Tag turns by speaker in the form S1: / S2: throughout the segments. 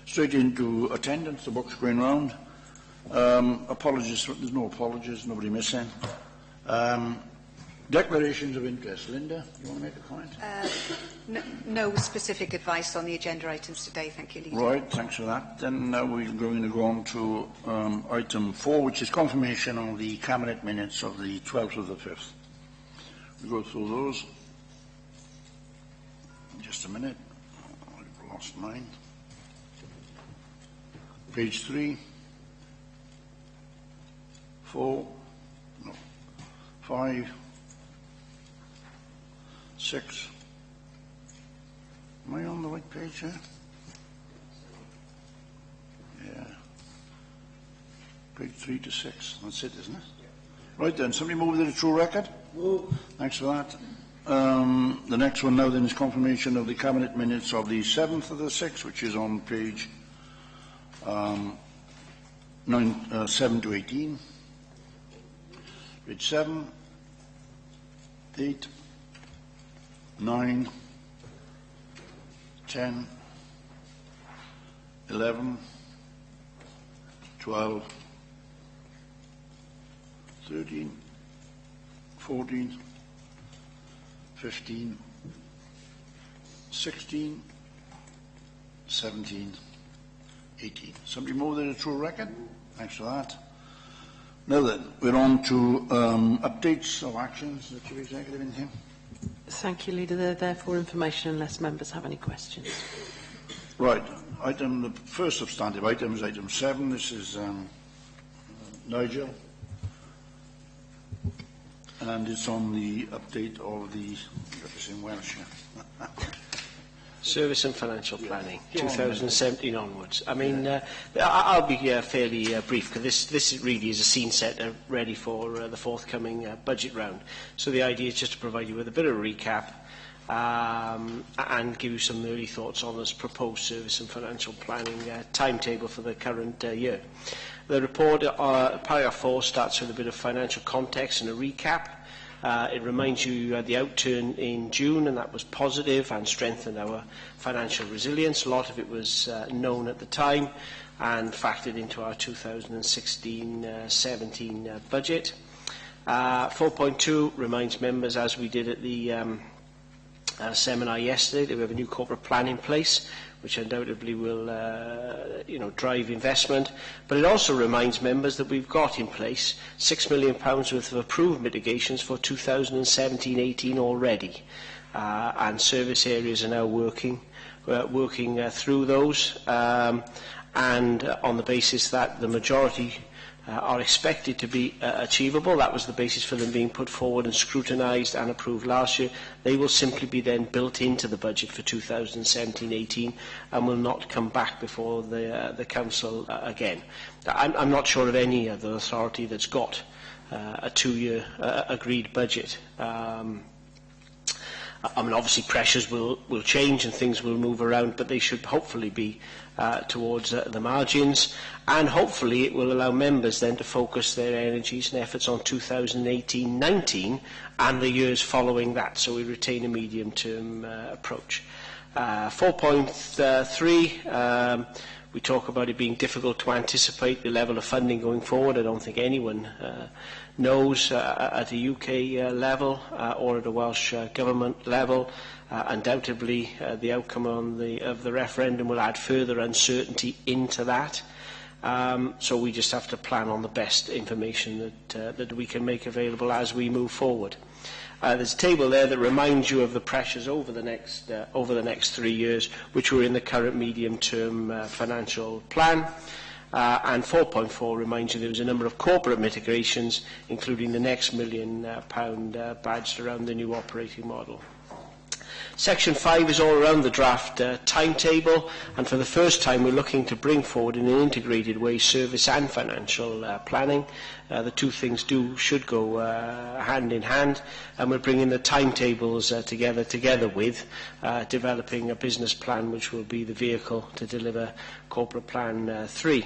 S1: Straight into attendance, the book's going round. Apologies, there's no apologies, nobody missing. Declarations of interest. Linda, you want to make a comment?
S2: No specific advice on the agenda items today, thank you, Leader.
S1: Right, thanks for that. Then now we're going to go on to item 4, which is confirmation of the Cabinet minutes of the 12th of the 5th. We'll go through those. Just a minute. I've lost mine. Page 3. 4. No. 5. 6. Am I on the right page here? Yeah. Page 3 to 6. That's it, isn't it? Yeah. Right then, somebody move the true record? Move. Thanks for that. The next one now then is confirmation of the Cabinet minutes of the 7th of the 6th, which is on page 7 to 18. Page 7, 8, 9, 10, 11, 12, 13, 14, 15, 16, 17, 18. Somebody move the true record? Thanks for that. Now then, we're on to updates of actions. The Chief Executive in here.
S3: Thank you, Leader. They're there for information unless members have any questions.
S1: Right. The first substantive item is item 7. This is Nigel. And it's on the update of the, it's in Welsh here.
S4: Service and Financial Planning, 2017 onwards. I mean, I'll be fairly brief, because this really is a scene setter ready for the forthcoming budget round. So the idea is just to provide you with a bit of a recap and give you some early thoughts on this proposed Service and Financial Planning timetable for the current year. The report, paragraph 4, starts with a bit of financial context and a recap. It reminds you the outturn in June, and that was positive and strengthened our financial resilience. A lot of it was known at the time and factored into our 2016-17 budget. 4.2 reminds members, as we did at the seminar yesterday, that we have a new corporate plan in place, which undoubtedly will drive investment. But it also reminds members that we've got in place £6 million worth of approved mitigations for 2017-18 already. And service areas are now working through those. And on the basis that the majority are expected to be achievable. That was the basis for them being put forward and scrutinised and approved last year. They will simply be then built into the budget for 2017-18 and will not come back before the Council again. I'm not sure of any other authority that's got a 2-year agreed budget. I mean, obviously pressures will change and things will move around, but they should hopefully be towards the margins, and hopefully it will allow members then to focus their energies and efforts on 2018-19 and the years following that, so we retain a medium-term approach. 4.3, we talk about it being difficult to anticipate the level of funding going forward. I don't think anyone knows at the UK level or at the Welsh Government level. Undoubtedly, the outcome of the referendum will add further uncertainty into that. So we just have to plan on the best information that we can make available as we move forward. There's a table there that reminds you of the pressures over the next 3 years, which were in the current medium-term financial plan. And 4.4 reminds you there was a number of corporate mitigations, including the next £1 million badged around the new operating model. Section 5 is all around the draft timetable, and for the first time we're looking to bring forward in an integrated way service and financial planning. The two things should go hand in hand, and we're bringing the timetables together with developing a business plan which will be the vehicle to deliver Corporate Plan 3.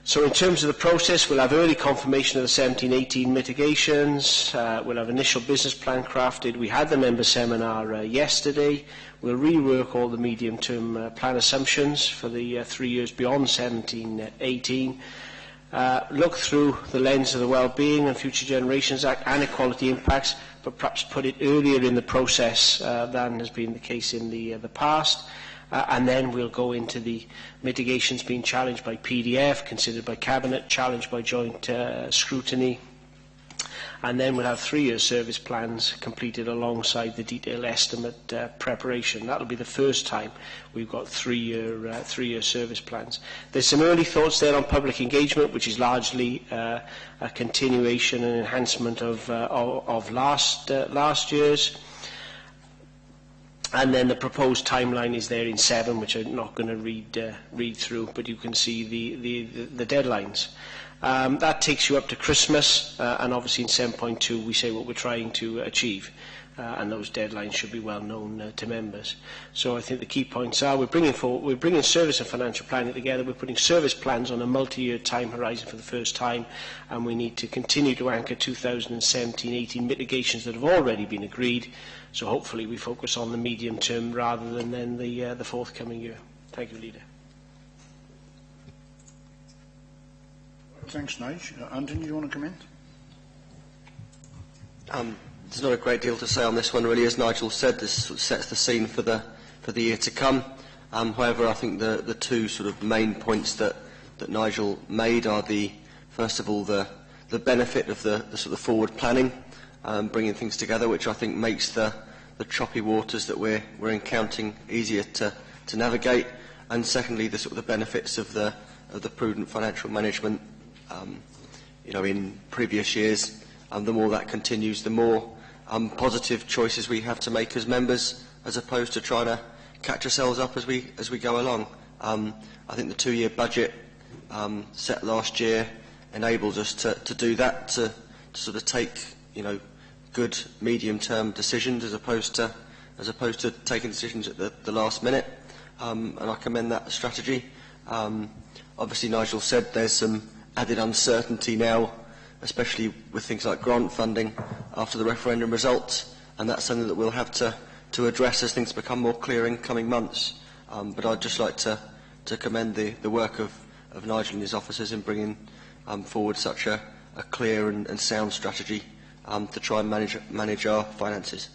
S4: So in terms of the process, we'll have early confirmation of the 17-18 mitigations, we'll have initial business plan crafted. We had the member seminar yesterday. We'll rework all the medium-term plan assumptions for the 3 years beyond 17-18. Look through the lens of the Wellbeing and Future Generations Act and equality impacts, but perhaps put it earlier in the process than has been the case in the past. And then we'll go into the mitigations being challenged by PDF, considered by Cabinet, challenged by joint scrutiny. And then we'll have 3-year service plans completed alongside the detailed estimate preparation. That'll be the first time we've got 3-year service plans. There's some early thoughts there on public engagement, which is largely a continuation and enhancement of last year's. And then the proposed timeline is there in 7, which I'm not going to read through, but you can see the deadlines. That takes you up to Christmas, and obviously in 7.2 we say what we're trying to achieve, and those deadlines should be well known to members. So I think the key points are we're bringing service and financial planning together. We're putting service plans on a multi-year time horizon for the first time, and we need to continue to anchor 2017-18 mitigations that have already been agreed. So hopefully we focus on the medium term rather than then the forthcoming year. Thank you, Leader.
S1: Thanks, Nigel. Anthony, do you want to comment?
S5: There's not a great deal to say on this one, really. As Nigel said, this sort of sets the scene for the year to come. However, I think the two sort of main points that Nigel made are first of all the benefit of the sort of forward planning, bringing things together, which I think makes the choppy waters that we're encountering easier to navigate, and secondly the sort of the benefits of the prudent financial management. In previous years, the more that continues, the more positive choices we have to make as members, as opposed to trying to catch ourselves up as we go along. I think the 2-year budget set last year enables us to do that, to sort of take good medium-term decisions as opposed to taking decisions at the last minute, and I commend that strategy. Obviously, Nigel said there's some added uncertainty now, especially with things like grant funding after the referendum results, and that's something that we'll have to address as things become more clear in coming months. But I'd just like to commend the work of Nigel and his officers in bringing forward such a clear and sound strategy to try and manage our finances.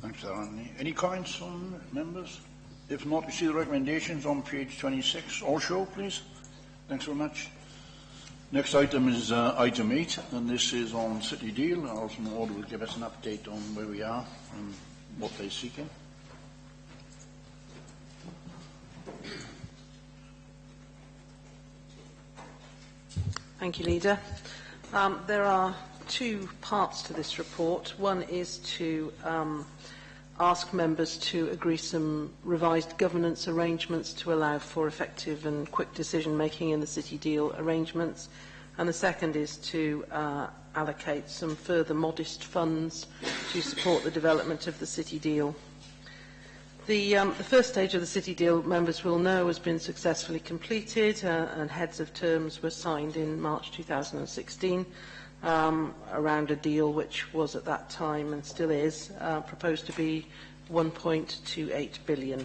S1: Thanks, Anthony. Any comments from members? If not, you see the recommendations on page 26. All show, please. Thanks very much. Next item is item 8, and this is on City Deal. Alison Ward will give us an update on where we are and what they're seeking.
S3: Thank you, Leader. There are 2 parts to this report. One is to ask members to agree some revised governance arrangements to allow for effective and quick decision-making in the City Deal arrangements. And the second is to allocate some further modest funds to support the development of the City Deal. The first stage of the City Deal, members will know, has been successfully completed, and heads of terms were signed in March 2016. Around a deal which was at that time and still is proposed to be £1.28 billion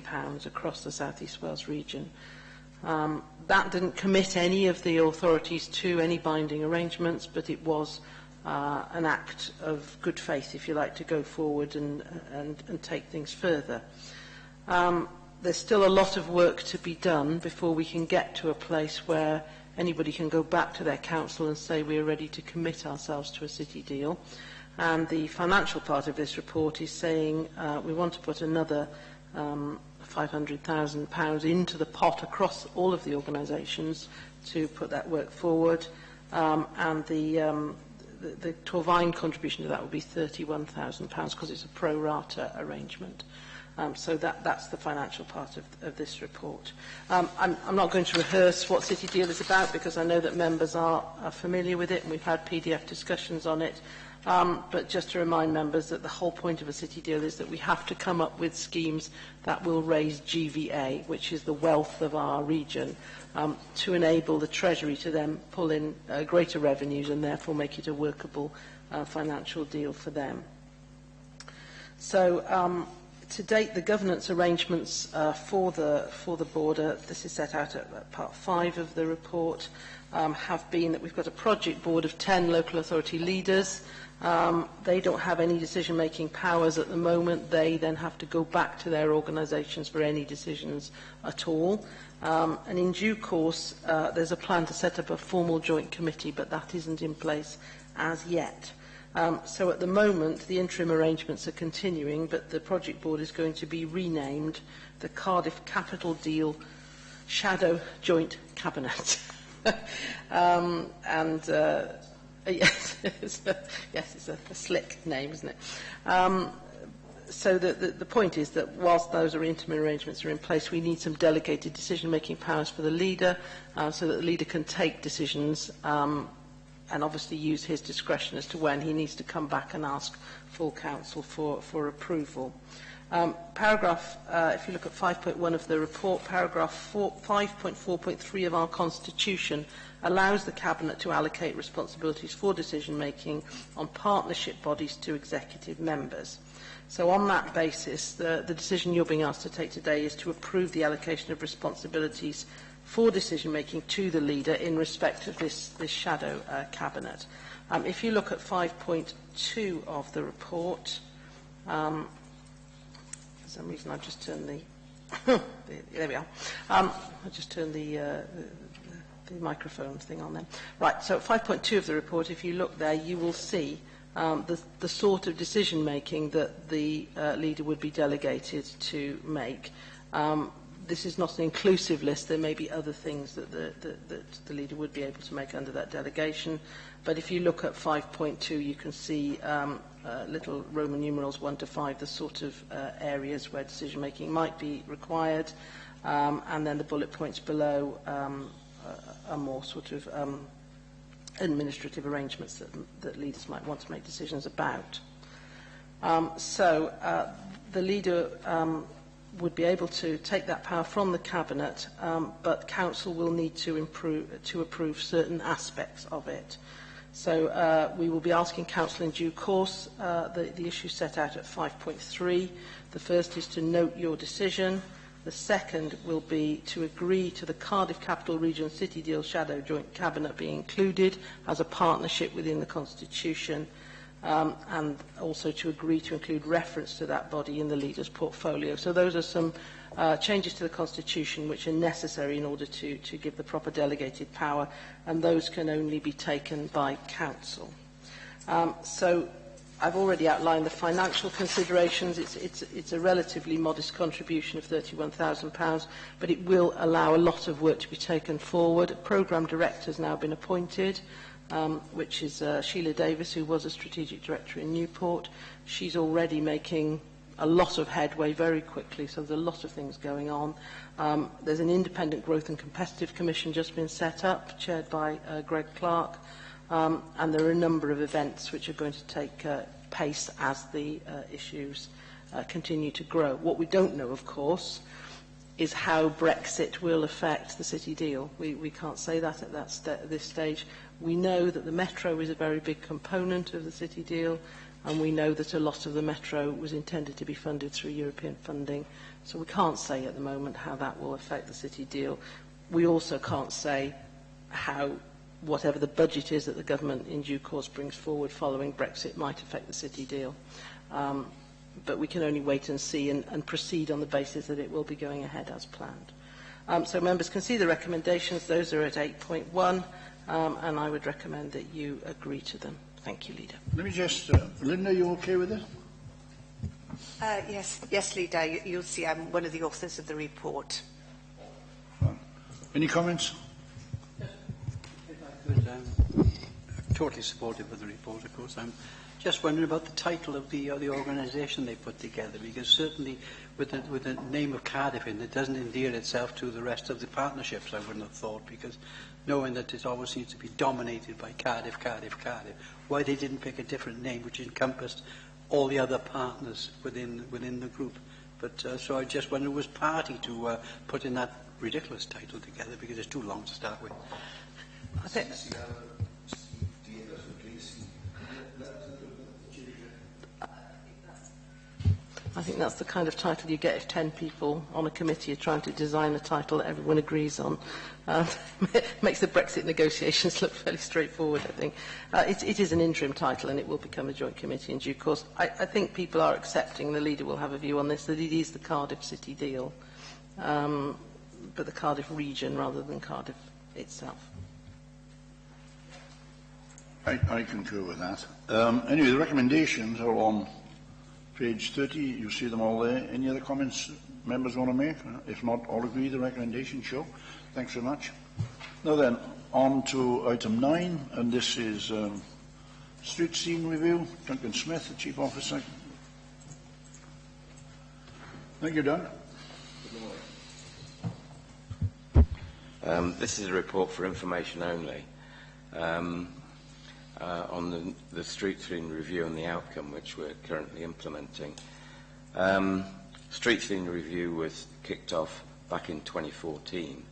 S3: across the South East Wales region. That didn't commit any of the authorities to any binding arrangements, but it was an act of good faith, if you like, to go forward and take things further. There's still a lot of work to be done before we can get to a place where anybody can go back to their council and say we're ready to commit ourselves to a City Deal. And the financial part of this report is saying we want to put another £500,000 into the pot across all of the organisations to put that work forward, and the Torvine contribution to that will be £31,000 because it's a pro rata arrangement. So that's the financial part of this report. I'm not going to rehearse what City Deal is about because I know that members are familiar with it and we've had PDF discussions on it. But just to remind members that the whole point of a City Deal is that we have to come up with schemes that will raise GVA, which is the wealth of our region, to enable the Treasury to then pull in greater revenues and therefore make it a workable financial deal for them. So to date, the governance arrangements for the border, this is set out at part 5 of the report, have been that we've got a project board of 10 local authority leaders. They don't have any decision-making powers at the moment. They then have to go back to their organisations for any decisions at all. And in due course, there's a plan to set up a formal joint committee, but that isn't in place as yet. So at the moment, the interim arrangements are continuing, but the project board is going to be renamed the Cardiff Capital Deal Shadow Joint Cabinet. Yes, it's a slick name, isn't it? So the point is that whilst those interim arrangements are in place, we need some delegated decision-making powers for the leader, so that the leader can take decisions and obviously use his discretion as to when he needs to come back and ask full council for approval. Paragraph, if you look at 5.1 of the report, paragraph 5.4.3 of our Constitution allows the Cabinet to allocate responsibilities for decision-making on partnership bodies to executive members. So on that basis, the decision you're being asked to take today is to approve the allocation of responsibilities for decision-making to the leader in respect of this shadow Cabinet. If you look at 5.2 of the report, for some reason I've just turned the... there we are. I just turned the microphone thing on then. Right, so at 5.2 of the report, if you look there, you will see the sort of decision-making that the leader would be delegated to make. This is not an inclusive list. There may be other things that the leader would be able to make under that delegation. But if you look at 5.2, you can see little Roman numerals 1 to 5, the sort of areas where decision-making might be required. And then the bullet points below are more sort of administrative arrangements that leaders might want to make decisions about. The leader would be able to take that power from the Cabinet, but Council will need to approve certain aspects of it. So we will be asking Council in due course the issue set out at 5.3. The first is to note your decision. The second will be to agree to the Cardiff Capital Region City Deal Shadow Joint Cabinet being included as a partnership within the Constitution, and also to agree to include reference to that body in the leader's portfolio. So those are some changes to the Constitution which are necessary in order to give the proper delegated power, and those can only be taken by Council. So I've already outlined the financial considerations. It's a relatively modest contribution of £31,000, but it will allow a lot of work to be taken forward. A programme director has now been appointed, which is Sheila Davis, who was a strategic director in Newport. She's already making a lot of headway very quickly, so there's a lot of things going on. There's an independent growth and competitive commission just been set up, chaired by Greg Clark. And there are a number of events which are going to take pace as the issues continue to grow. What we don't know, of course, is how Brexit will affect the City Deal. We can't say that at this stage. We know that the Metro is a very big component of the City Deal, and we know that a lot of the Metro was intended to be funded through European funding. So we can't say at the moment how that will affect the City Deal. We also can't say how whatever the budget is that the government in due course brings forward following Brexit might affect the City Deal. But we can only wait and see and proceed on the basis that it will be going ahead as planned. So members can see the recommendations. Those are at 8.1, and I would recommend that you agree to them. Thank you, Leader.
S1: Let me just, Linda, are you okay with it?
S2: Yes, Leader. You'll see I'm one of the authors of the report.
S1: Any comments?
S6: If I could, totally supportive of the report, of course. I'm Just wondering about the title of the organisation they put together, because certainly with the name of Cardiff in, it doesn't endear itself to the rest of the partnerships, I wouldn't have thought, because knowing that it always seems to be dominated by Cardiff, Cardiff, Cardiff, why they didn't pick a different name which encompassed all the other partners within the group. But so I just wonder, was party to putting that ridiculous title together, because it's too long to start with.
S3: I think that's the kind of title you get if 10 people on a committee are trying to design a title that everyone agrees on. Makes the Brexit negotiations look fairly straightforward, I think. It is an interim title and it will become a joint committee in due course. I think people are accepting, the leader will have a view on this, that it is the Cardiff City deal, but the Cardiff region rather than Cardiff itself.
S1: I concur with that. Anyway, the recommendations are on page 30. You see them all there. Any other comments members want to make? If not, all agree the recommendation, sure. Thanks very much. Now then, on to item 9, and this is street scene review. Duncan Smith, the Chief Officer. Thank you, Doug.
S7: This is a report for information only on the street scene review and the outcome which we're currently implementing. Street scene review was kicked off back in 2014.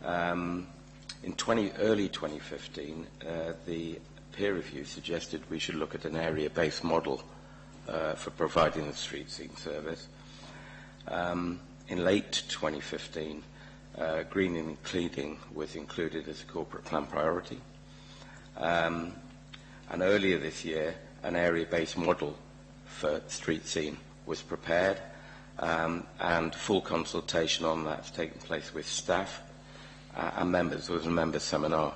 S7: In early 2015, the peer review suggested we should look at an area-based model for providing the street scene service. In late 2015, greening and cleaning was included as a corporate plan priority. And earlier this year, an area-based model for street scene was prepared, and full consultation on that has taken place with staff and members. There was a members' seminar,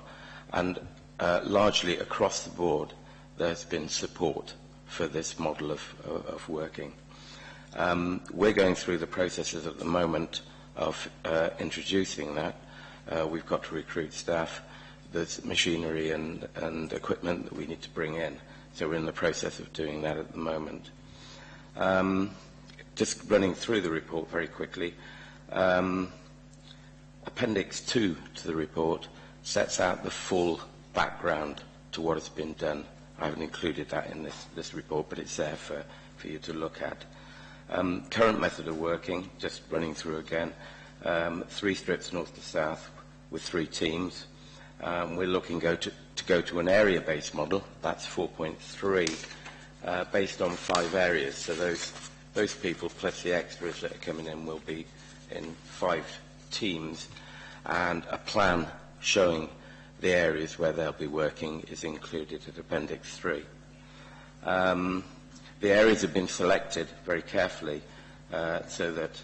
S7: and largely across the board, there's been support for this model of working. We're going through the processes at the moment of introducing that. We've got to recruit staff. There's machinery and equipment that we need to bring in. So we're in the process of doing that at the moment. Just running through the report very quickly. Appendix 2 to the report sets out the full background to what has been done. I haven't included that in this report, but it's there for you to look at. Current method of working, just running through again, 3 strips north to south with 3 teams. We're looking to go to an area-based model, that's 4.3, based on 5 areas. So those people plus the extras that are coming in will be in 5 teams, and a plan showing the areas where they'll be working is included at Appendix 3. The areas have been selected very carefully so that,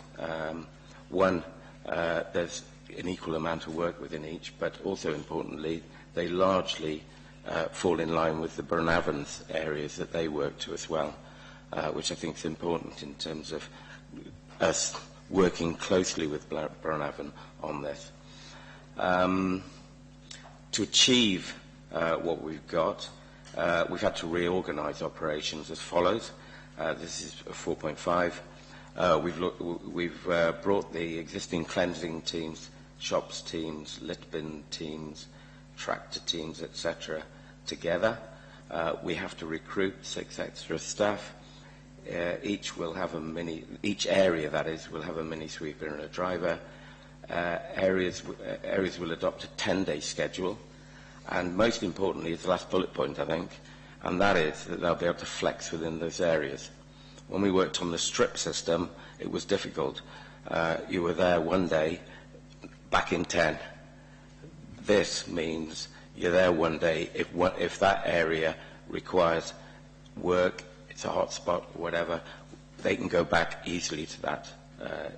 S7: there's an equal amount of work within each, but also importantly, they largely fall in line with the Burnavon's areas that they work to as well, which I think is important in terms of us working closely with Burnavon on this. To achieve what we've got, we've had to reorganise operations as follows. This is 4.5. We've brought the existing cleansing teams, shops teams, lit bin teams, tractor teams, etc. together. We have to recruit 6 extra staff. Each area, that is, will have a mini sweeper and a driver. Areas will adopt a 10-day schedule, and most importantly is the last bullet point, I think, and that is that they'll be able to flex within those areas. When we worked on the strip system, it was difficult. You were there one day, back in 10. This means you're there one day. If that area requires work, it's a hot spot, whatever, they can go back easily to that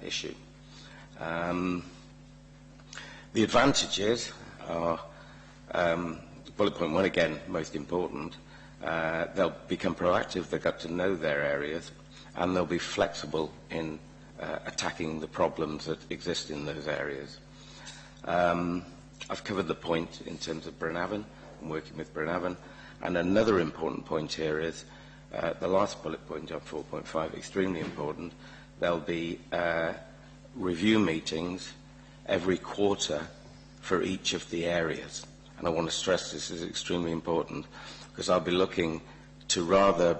S7: issue. The advantages are, bullet point 1 again, most important, they'll become proactive, they've got to know their areas, and they'll be flexible in attacking the problems that exist in those areas. I've covered the point in terms of Burnavon and working with Burnavon, and another important point here is the last bullet point on 4.5, extremely important. There'll be review meetings every quarter for each of the areas. And I want to stress this is extremely important, because I'll be looking to rather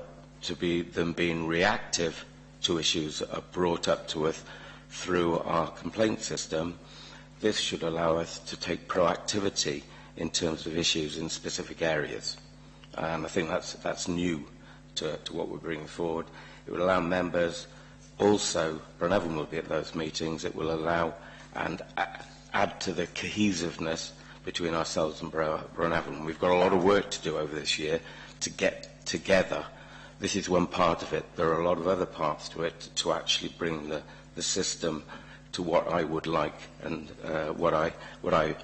S7: them being reactive to issues that are brought up to us through our complaint system. This should allow us to take proactivity in terms of issues in specific areas. And I think that's new to what we're bringing forward. It will allow members, also, Bronavon will be at those meetings, it will allow and add to the cohesiveness between ourselves and Bronavon. We've got a lot of work to do over this year to get together. This is one part of it. There are a lot of other parts to it to actually bring the system to what I would like and what I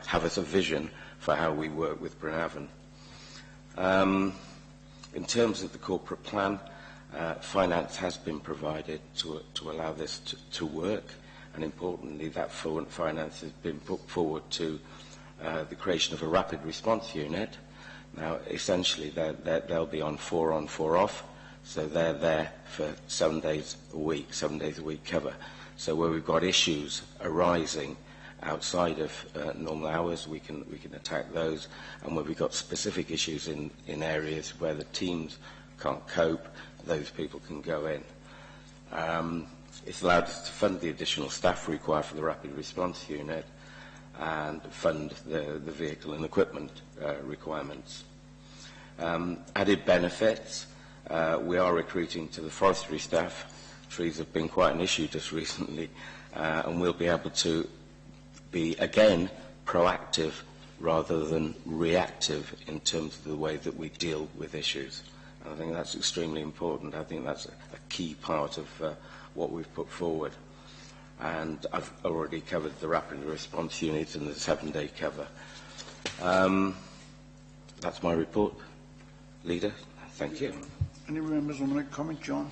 S7: have as a vision for how we work with Bronavon. In terms of the corporate plan, finance has been provided to allow this to work, and importantly that finance has been put forward to the creation of a rapid response unit. Now essentially they'll be on 4 on 4 off, so they're there for 7 days a week cover. So where we've got issues arising outside of normal hours, we can attack those, and where we've got specific issues in areas where the teams can't cope, those people can go in. It's allowed us to fund the additional staff required for the rapid response unit and fund the vehicle and equipment requirements. Added benefits, we are recruiting to the forestry staff. Trees have been quite an issue just recently, and we'll be able to be, again, proactive rather than reactive in terms of the way that we deal with issues. And I think that's extremely important. I think that's a key part of what we've put forward. And I've already covered the rapid response units and the 7-day cover. That's my report, Leader. Thank you.
S1: Any members want to make a comment, John?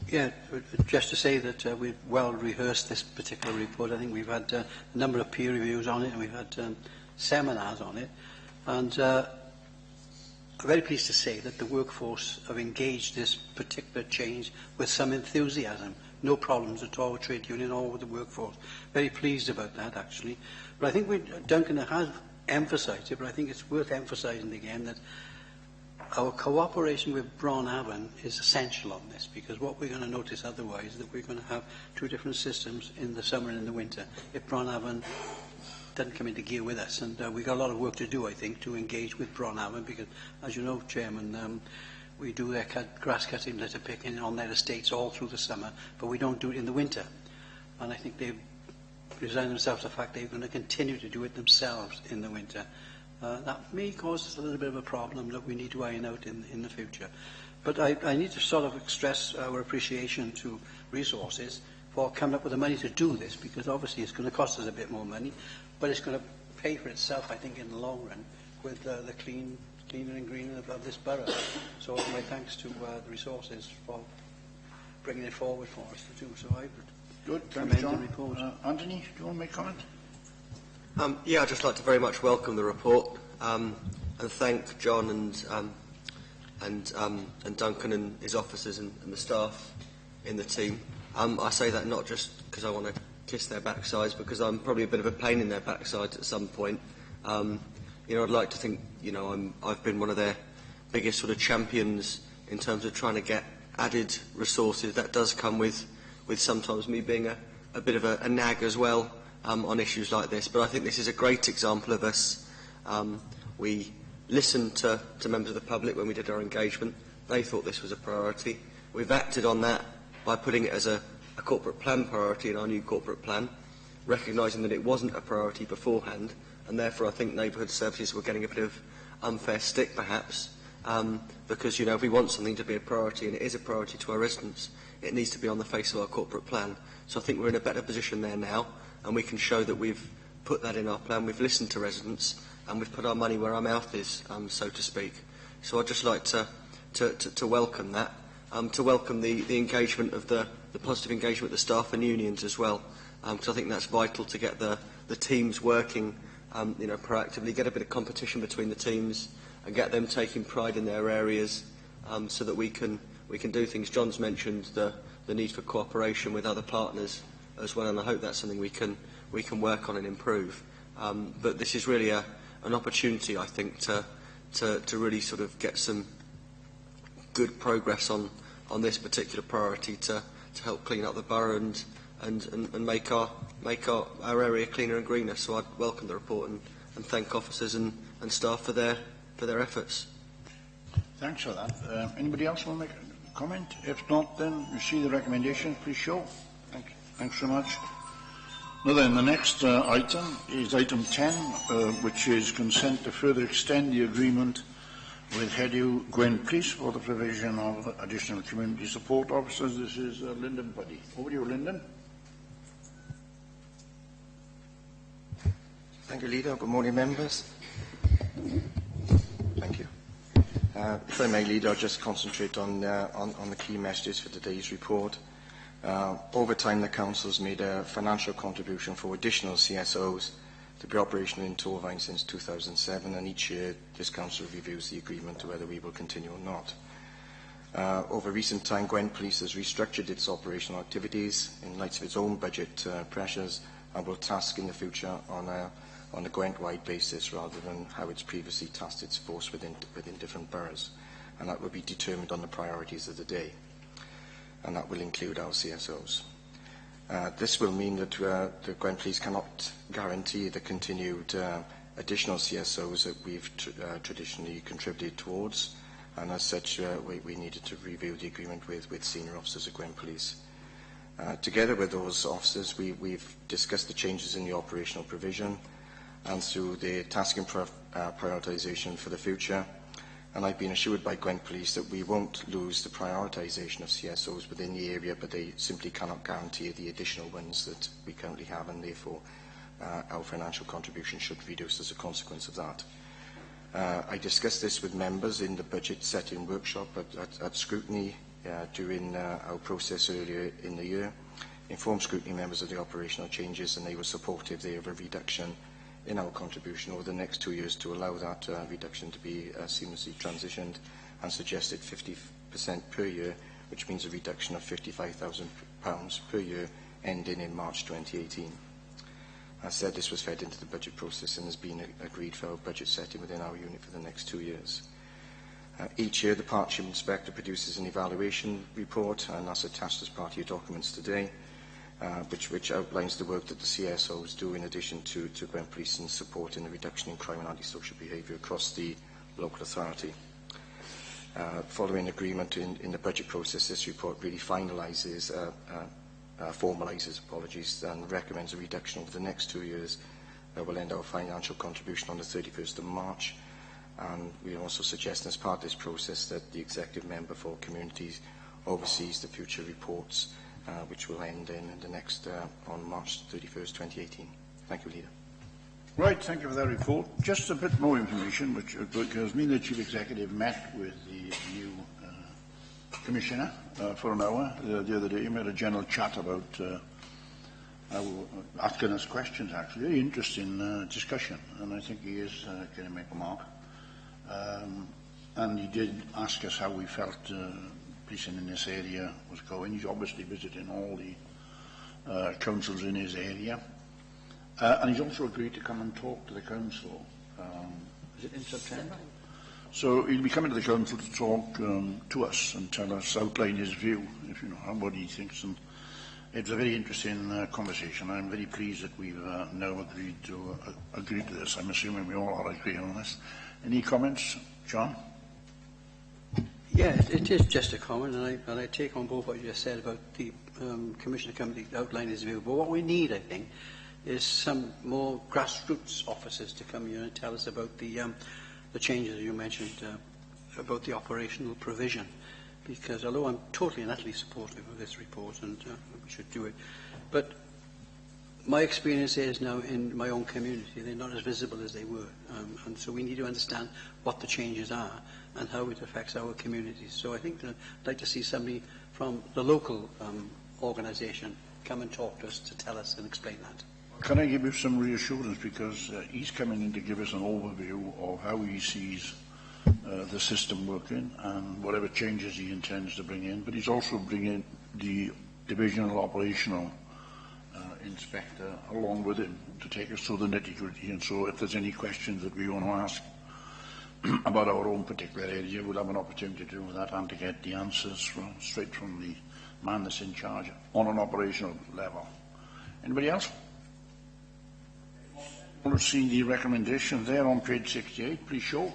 S6: Yeah, just to say that we've well rehearsed this particular report. I think we've had a number of peer reviews on it, and we've had seminars on it. And I'm very pleased to say that the workforce have engaged this particular change with some enthusiasm. No problems at all with trade union or with the workforce. Very pleased about that, actually. But I think Duncan has emphasised it, but I think it's worth emphasising again that our cooperation with Bronavon is essential on this, because what we're going to notice otherwise is that we're going to have 2 different systems in the summer and in the winter if Bronavon doesn't come into gear with us. And we've got a lot of work to do, I think, to engage with Bronavon, because, as you know, Chairman, we do their grass cutting, litter picking on their estates all through the summer, but we don't do it in the winter. And I think they've resigned themselves to the fact they're going to continue to do it themselves in the winter. That may cause us a little bit of a problem that we need to iron out in the future. But I need to sort of express our appreciation to resources for coming up with the money to do this, because obviously it's going to cost us a bit more money, but it's going to pay for itself, I think, in the long run with the cleaner and greener of this borough. So my thanks to the resources for bringing it forward for us to do. So I would
S1: Thanks, John. Anthony, do you want to make a comment?
S5: Yeah, I'd just like to very much welcome the report and thank John and Duncan and his officers and the staff in the team. I say that not just because I want to kiss their backsides, because I'm probably a bit of a pain in their backsides at some point. You know, I'd like to think, you know, I've been one of their biggest sort of champions in terms of trying to get added resources. That does come with sometimes me being a bit of a nag as well. On issues like this, but I think this is a great example of us. We listened to members of the public when we did our engagement. They thought this was a priority. We've acted on that by putting it as a corporate plan priority in our new corporate plan, recognising that it wasn't a priority beforehand, and therefore I think neighbourhood services were getting a bit of unfair stick perhaps, because, you know, if we want something to be a priority, and it is a priority to our residents, it needs to be on the face of our corporate plan. So I think we're in a better position there now, and we can show that we've put that in our plan, we've listened to residents, and we've put our money where our mouth is, so to speak. So I'd just like to welcome that, to welcome the engagement of the positive engagement of the staff and unions as well, because I think that's vital to get the teams working, you know, proactively, get a bit of competition between the teams, get them taking pride in their areas, so that we can do things. John's mentioned the need for cooperation with other partners as well, and I hope that's something we can work on and improve. But this is really an opportunity, I think, to really sort of get some good progress on this particular priority to help clean up the borough and make our area cleaner and greener. So I'd welcome the report and thank officers and staff for their efforts.
S1: Thanks for that. Anybody else want to make a comment? If not, then you see the recommendation, please show. Thanks so much. Now then, the next item is item 10, which is consent to further extend the agreement with Hedu Gwent Police for the provision of additional community support officers. This is Lyndon Buddy. Over to you, Lyndon.
S8: Thank you, Leader. Good morning, members. Thank you. If I may, Leader, I'll just concentrate on the key messages for today's report. Over time, the Council has made a financial contribution for additional CSOs to be operational in Torvine since 2007, and each year this Council reviews the agreement to whether we will continue or not. Over recent time, Gwent Police has restructured its operational activities in light of its own budget pressures and will task in the future on a Gwent-wide basis rather than how it's previously tasked its force within different boroughs, and that will be determined on the priorities of the day, and that will include our CSOs. This will mean that the Gwent Police cannot guarantee the continued additional CSOs that we've traditionally contributed towards, and as such we needed to review the agreement with senior officers of Gwent Police. Together with those officers, we've discussed the changes in the operational provision and through the tasking prioritisation for the future, and I've been assured by Gwent Police that we won't lose the prioritisation of CSOs within the area, but they simply cannot guarantee the additional ones that we currently have, and therefore our financial contribution should reduce as a consequence of that. I discussed this with members in the budget setting workshop at scrutiny during our process earlier in the year, informed scrutiny members of the operational changes, and they were supportive there of a reduction in our contribution over the next 2 years to allow that reduction to be seamlessly transitioned, and suggested 50% per year, which means a reduction of £55,000 per year ending in March 2018. As said, this was fed into the budget process and has been agreed for our budget setting within our unit for the next 2 years. Each year, the Partnership Inspector produces an evaluation report, and that's attached as part of your documents today, which outlines the work that the CSOs do in addition to Gwent Police in supporting the reduction in crime and antisocial behaviour across the local authority. Following agreement in the budget process, this report really formalises and recommends a reduction over the next 2 years that will end our financial contribution on the 31st of March. And we also suggest as part of this process that the Executive Member for Communities oversees the future reports, which will end in the next on March 31st, 2018. Thank you, Leader.
S1: Right, thank you for that report. Just a bit more information, because me and the Chief Executive met with the new Commissioner for an hour the other day. We had a general chat about asking us questions, actually. Very interesting discussion, and I think he is going to make a mark. And he did ask us how we felt policing in this area was going. He's obviously visiting all the councils in his area. And he's also agreed to come and talk to the council. Is it in September? So he'll be coming to the council to talk to us and tell us, outline his view, if you know, what he thinks. And it's a very interesting conversation. I'm very pleased that we've now agreed to this. I'm assuming we all are agreeing on this. Any comments, John?
S6: Yeah, it is just a comment, and I take on board what you just said about the Commissioner coming to outline his view. But what we need, I think, is some more grassroots officers to come here and tell us about the changes you mentioned about the operational provision. Because although I'm totally and utterly supportive of this report, and we should do it, but my experience is now in my own community, they're not as visible as they were. And so we need to understand what the changes are and how it affects our communities. So I think I'd like to see somebody from the local organisation come and talk to us to tell us and explain that.
S1: Can I give you some reassurance, because he's coming in to give us an overview of how he sees the system working and whatever changes he intends to bring in. But he's also bringing the divisional operational inspector along with him to take us through the nitty-gritty. And so if there's any questions that we want to ask about our own particular area, we'll have an opportunity to do that and to get the answers straight from the man that's in charge on an operational level. Anybody else? I want to see the recommendations there on page 68. Please show.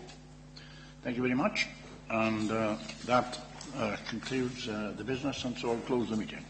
S1: Thank you very much. And that concludes the business, and so I'll close the meeting.